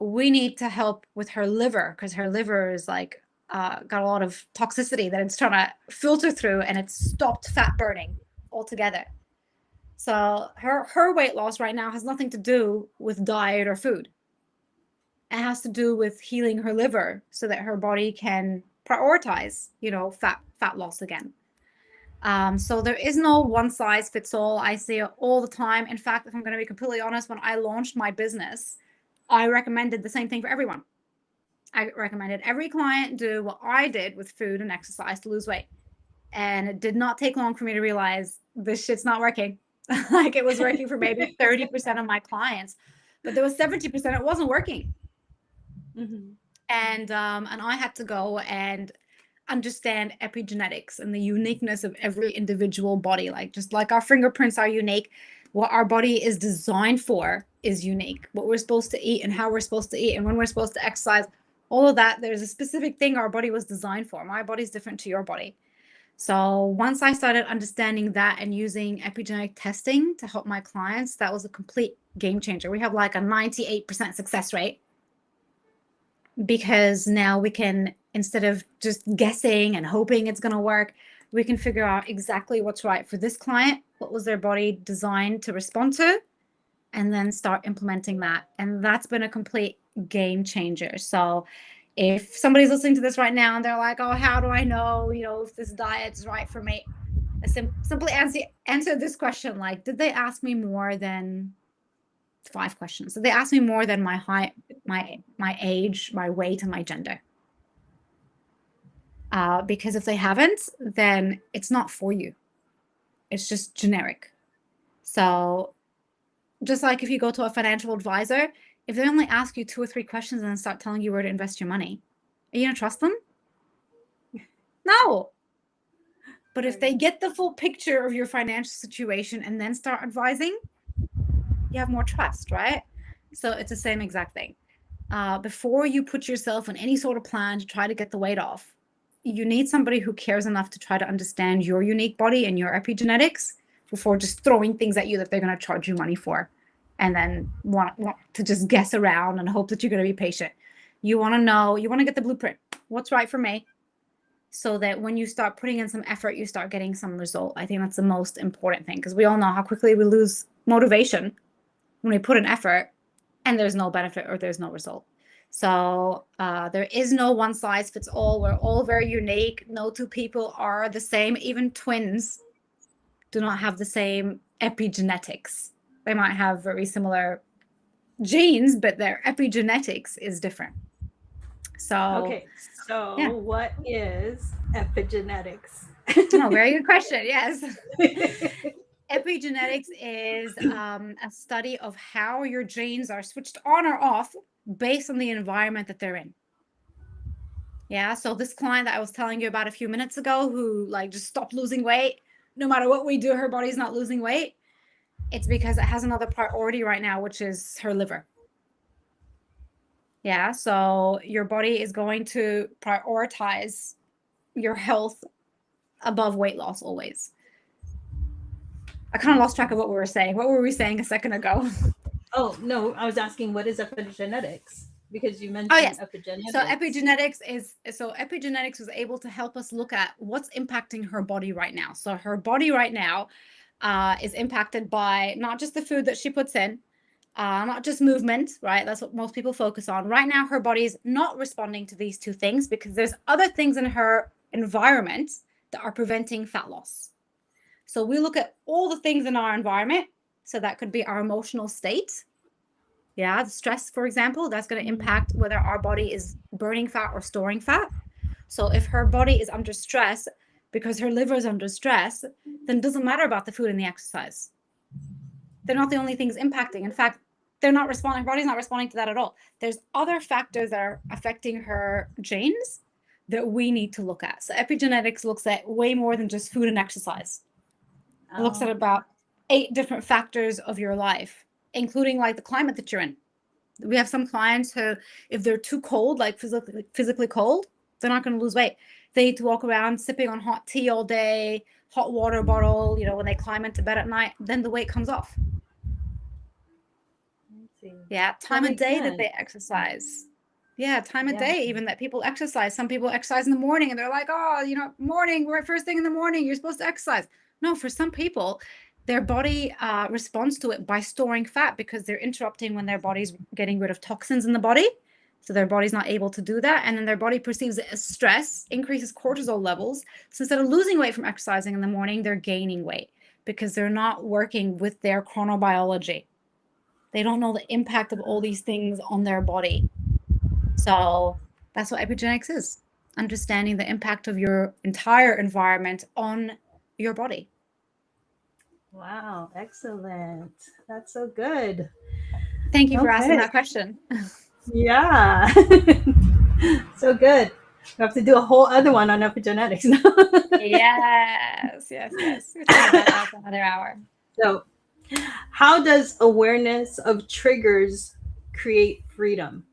We need to help with her liver, because her liver is like got a lot of toxicity that it's trying to filter through, and it's stopped fat burning altogether. So her weight loss right now has nothing to do with diet or food. It has to do with healing her liver so that her body can prioritize, fat loss again. So there is no one size fits all. I see it all the time. In fact, if I'm going to be completely honest, when I launched my business, I recommended the same thing for everyone. I recommended every client do what I did with food and exercise to lose weight. And it did not take long for me to realize this shit's not working. Like, it was working for maybe 30% of my clients, but there was 70% it wasn't working. Mm-hmm. And I had to go and understand epigenetics and the uniqueness of every individual body. Like, just like our fingerprints are unique, what our body is designed for is unique. What we're supposed to eat and how we're supposed to eat and when we're supposed to exercise, all of that, there's a specific thing our body was designed for. My body's different to your body. So once I started understanding that and using epigenetic testing to help my clients, that was a complete game changer. We have like a 98% success rate, because now we can, instead of just guessing and hoping it's going to work, we can figure out exactly what's right for this client, what was their body designed to respond to, and then start implementing that. And that's been a complete game changer. So if somebody's listening to this right now and they're like, oh, how do I know, if this diet's right for me? I simply answer this question. Like, did they ask me more than 5 questions? Did they ask me more than my height, my age, my weight, and my gender? Because if they haven't, then it's not for you. It's just generic. So just like if you go to a financial advisor, if they only ask you 2 or 3 questions and then start telling you where to invest your money, are you going to trust them? No. But if they get the full picture of your financial situation and then start advising, you have more trust, right? So it's the same exact thing. Before you put yourself on any sort of plan to try to get the weight off, you need somebody who cares enough to try to understand your unique body and your epigenetics before just throwing things at you that they're going to charge you money for, and then want to just guess around and hope that you're going to be patient. You want to know, you want to get the blueprint. What's right for me? So that when you start putting in some effort, you start getting some result. I think that's the most important thing, because we all know how quickly we lose motivation when we put in effort and there's no benefit or there's no result. So there is no one size fits all. We're all very unique. No two people are the same. Even twins do not have the same epigenetics. They might have very similar genes, but their epigenetics is different. So okay, so yeah. What is epigenetics? Oh, very good question. Yes. Epigenetics is a study of how your genes are switched on or off based on the environment that they're in. Yeah. So this client that I was telling you about a few minutes ago, who like just stopped losing weight, no matter what we do, her body's not losing weight. It's because it has another priority right now, which is her liver. Yeah. So your body is going to prioritize your health above weight loss always. I kind of lost track of what we were saying. What were we saying a second ago? Oh, no, I was asking what is epigenetics? Because you mentioned yes. epigenetics. So epigenetics was able to help us look at what's impacting her body right now. So her body right now is impacted by not just the food that she puts in, not just movement, right? That's what most people focus on. Right now, her body is not responding to these two things because there's other things in her environment that are preventing fat loss. So we look at all the things in our environment. So that could be our emotional state. Yeah, the stress, for example, that's going to impact whether our body is burning fat or storing fat. So if her body is under stress because her liver is under stress, then it doesn't matter about the food and the exercise. They're not the only things impacting. In fact, they're not responding. Her body's not responding to that at all. There's other factors that are affecting her genes that we need to look at. So epigenetics looks at way more than just food and exercise. It looks at about 8 different factors of your life, including like the climate that you're in. We have some clients who, if they're too cold, like physically cold, they're not going to lose weight. They need to walk around sipping on hot tea all day, hot water bottle, when they climb into bed at night, then the weight comes off. Yeah, time of day that they exercise. Yeah, time of day even that people exercise. Some people exercise in the morning and they're like, oh, morning, we're first thing in the morning, you're supposed to exercise. No, for some people, their body responds to it by storing fat because they're interrupting when their body's getting rid of toxins in the body. So their body's not able to do that. And then their body perceives it as stress, increases cortisol levels. So instead of losing weight from exercising in the morning, they're gaining weight because they're not working with their chronobiology. They don't know the impact of all these things on their body. So that's what epigenetics is, understanding the impact of your entire environment on your body. Wow, excellent. That's so good. Thank you for asking that question. Yeah. So good. We have to do a whole other one on epigenetics. Yes. We're talking about that for another hour. So, how does awareness of triggers create freedom?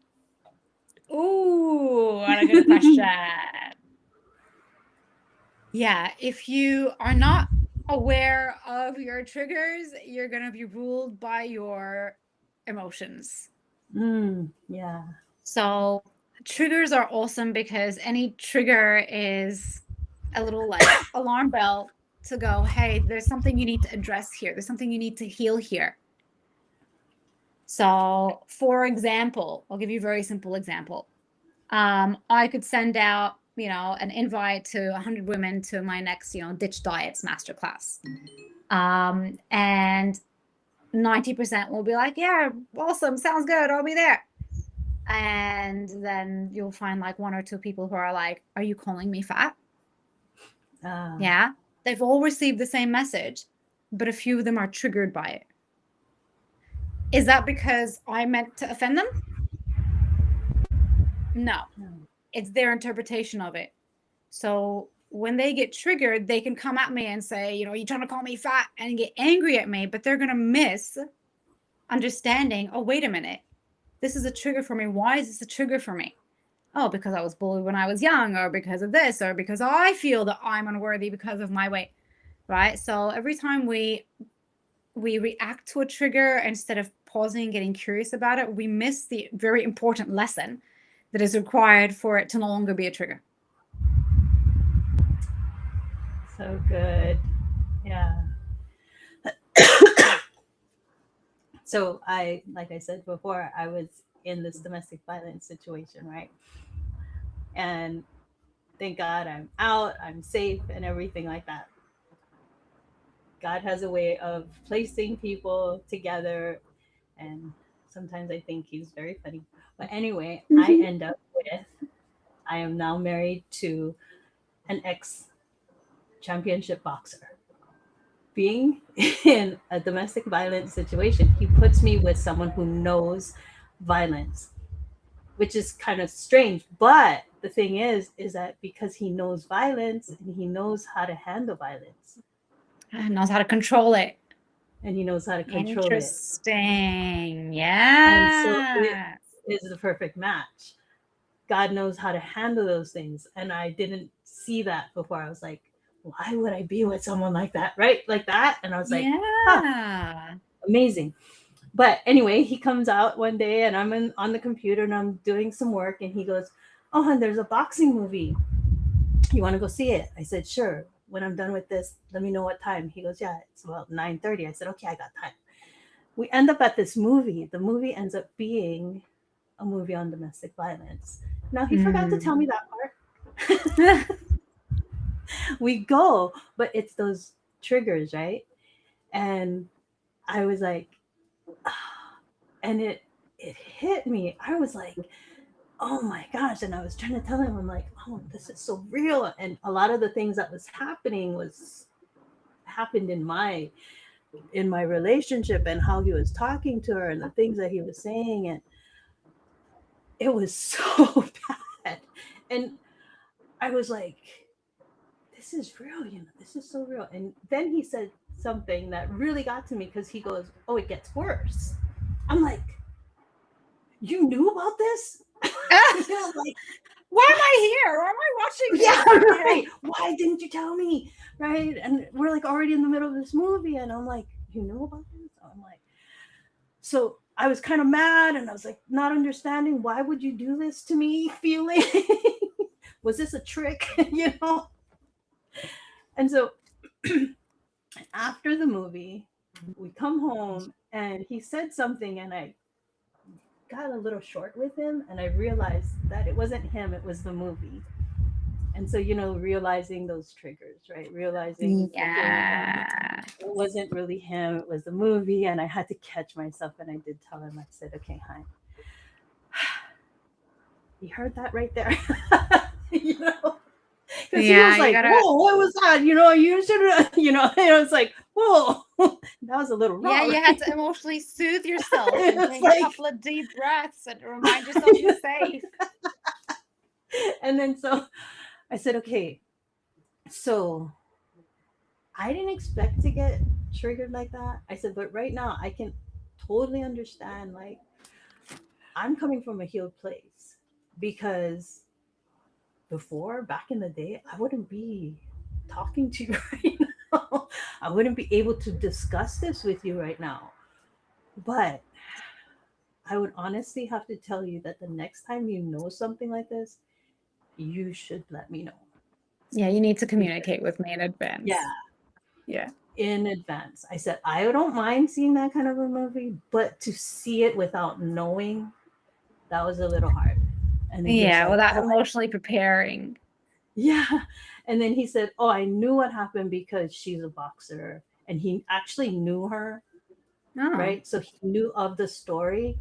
Ooh, what a good question. Yeah, if you are not aware of your triggers, you're going to be ruled by your emotions. Yeah. So triggers are awesome because any trigger is a little like alarm bell to go, hey, there's something you need to address here. There's something you need to heal here. So for example, I'll give you a very simple example. I could send out, an invite to 100 women to my next, Ditch Diets masterclass. And 90% will be like, yeah, awesome. Sounds good. I'll be there. And then you'll find like one or two people who are like, are you calling me fat? Yeah. They've all received the same message, but a few of them are triggered by it. Is that because I meant to offend them? No. It's their interpretation of it. So when they get triggered, they can come at me and say, you know, you're trying to call me fat, and get angry at me, but they're going to miss understanding, oh, wait a minute. This is a trigger for me. Why is this a trigger for me? Oh, because I was bullied when I was young, or because of this, or because I feel that I'm unworthy because of my weight, right? So every time we react to a trigger instead of pausing and getting curious about it, we miss the very important lesson that is required for it to no longer be a trigger. So good. Yeah. So like I said before, I was in this domestic violence situation, right? And thank God I'm out, I'm safe, and everything like that. God has a way of placing people together, and sometimes I think He's very funny. But anyway, I end up with, I am now married to an ex championship boxer. Being in a domestic violence situation, he puts me with someone who knows violence, which is kind of strange. But the thing is that because he knows violence and he knows how to handle violence, And knows how to control it. and he knows how to control it. Interesting. And so it Yeah. is the perfect match. God knows how to handle those things. And I didn't see that before. I was like, why would I be with someone like that? Right? Like that. And I was like, huh, Yeah. amazing. But anyway, he comes out one day and on the computer and I'm doing some work and he goes, oh, and there's a boxing movie. You want to go see it? I said, sure. When I'm done with this, let me know what time. He goes, yeah, it's about 9:30. I said, okay, I got time. We end up at this movie. The movie ends up being a movie on domestic violence. Now he forgot to tell me that part. We go, but it's those triggers, right? And I was like, and it hit me. I was like, oh my gosh. And I was trying to tell him, I'm like, oh, this is so real. And a lot of the things that was happening was happened in my relationship and how he was talking to her and the things that he was saying. And it was so bad. And I was like, this is real, this is so real. And then he said something that really got to me because he goes, oh, it gets worse. I'm like, you knew about this? Like, why am I here? Why am I watching this? Yeah, right. Why didn't you tell me? Right. And we're like already in the middle of this movie. And I'm like, you knew about this? I'm like, so I was kind of mad and I was like, not understanding, why would you do this to me? Feeling, was this a trick? And so after the movie, we come home and he said something and I got a little short with him and I realized that it wasn't him, it was the movie. And so, realizing those triggers, right? Realizing Yeah. it wasn't really him, it was the movie. And I had to catch myself and I did tell him, I said, okay, hon, you heard that right there? Because he was like, whoa, what was that? You should have, it's like, whoa, that was a little wrong. Yeah, you had to emotionally soothe yourself and take a couple of deep breaths and remind yourself you're safe. And then so I said, okay, so I didn't expect to get triggered like that. I said, but right now I can totally understand, like, I'm coming from a healed place because before, back in the day, I wouldn't be talking to you right now. I wouldn't be able to discuss this with you right now. But I would honestly have to tell you that the next time you know something like this, you should let me know. Yeah, you need to communicate with me in advance. Yeah. In advance. I said, I don't mind seeing that kind of a movie, but to see it without knowing, that was a little hard. And yeah, without emotionally preparing. Yeah. And then he said, oh, I knew what happened because she's a boxer. And he actually knew her Oh, right? So he knew of the story,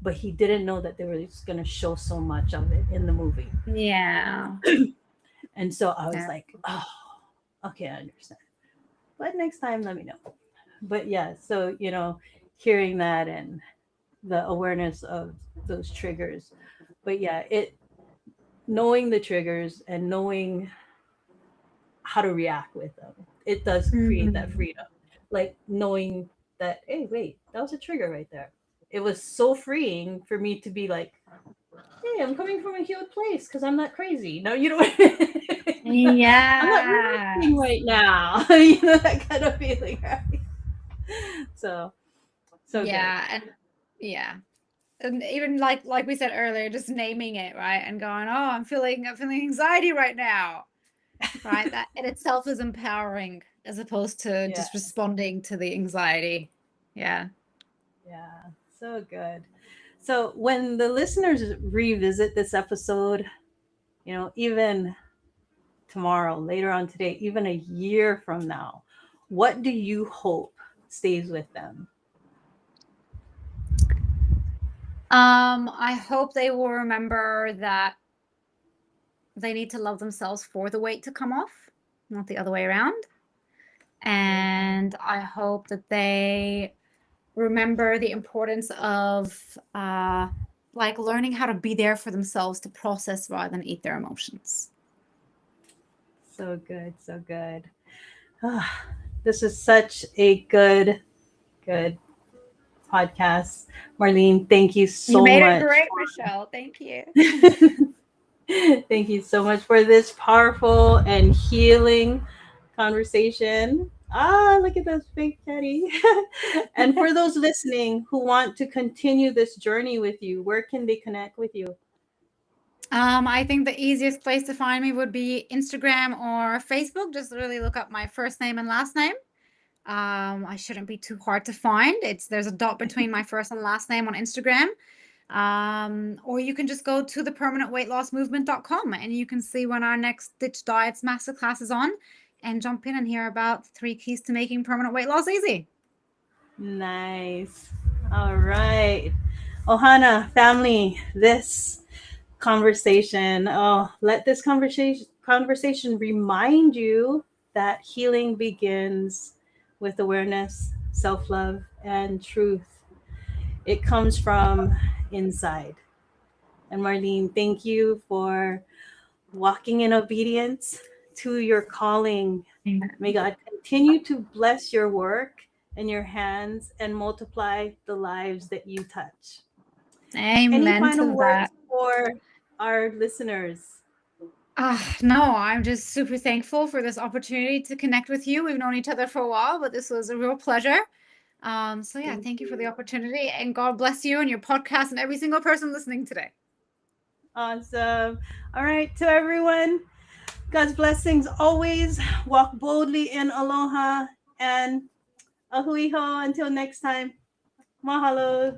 but he didn't know that they were just going to show so much of it in the movie. yeah. And so I was Yeah. like, oh, okay, I understand. But next time, let me know. But yeah, so, hearing that and the awareness of those triggers. But yeah, knowing the triggers and knowing how to react with them, it does create that Mhm. freedom. Like knowing that, hey, wait, that was a trigger right there. It was so freeing for me to be like, hey, I'm coming from a healed place because I'm not crazy. No, you know what? I'm not Yeah. reacting right now. That kind of feeling, right? So, so good. Yeah. And yeah. And even like we said earlier, just naming it, right? And going, oh, I'm feeling anxiety right now. Right? That in itself is empowering as opposed to Yeah, just responding to the anxiety. Yeah. yeah, so good. So when the listeners revisit this episode, even tomorrow, later on today, even a year from now, what do you hope stays with them? I hope they will remember that they need to love themselves for the weight to come off, not the other way around. Beautiful. And I hope that they remember the importance of like learning how to be there for themselves to process rather than eat their emotions. So good, so good. Ah, this is such a good podcast. Marlene, thank you You so made it much. great, Michelle. Thank you. Thank you so much for this powerful and healing conversation. Ah, look at this big teddy. And for those listening who want to continue this journey with you, where can they connect with you? I think the easiest place to find me would be Instagram or Facebook. Just really look up my first name and last name. I shouldn't be too hard to find. There's a dot between my first and last name on Instagram. Or you can just go to thepermanentweightlossmovement.com and you can see when our next Ditch Diets masterclass is on and jump in and hear about 3 keys to making permanent weight loss easy. Nice. All right. Ohana family, this conversation. Oh, let this conversation remind you that healing begins with awareness, self-love, and truth. It comes from inside. And Marlene, thank you for walking in obedience to your calling. May God continue to bless your work and your hands and multiply the lives that you touch. Any Amen final to words that. for our listeners? No, I'm just super thankful for this opportunity to connect with you. We've known each other for a while, but this was a real pleasure. So yeah, Thank thank you for the you. opportunity and God bless you and your podcast and every single person listening today. Awesome. All right, to everyone, God's blessings always. Walk boldly in aloha and ahui ho. Until next time. Mahalo.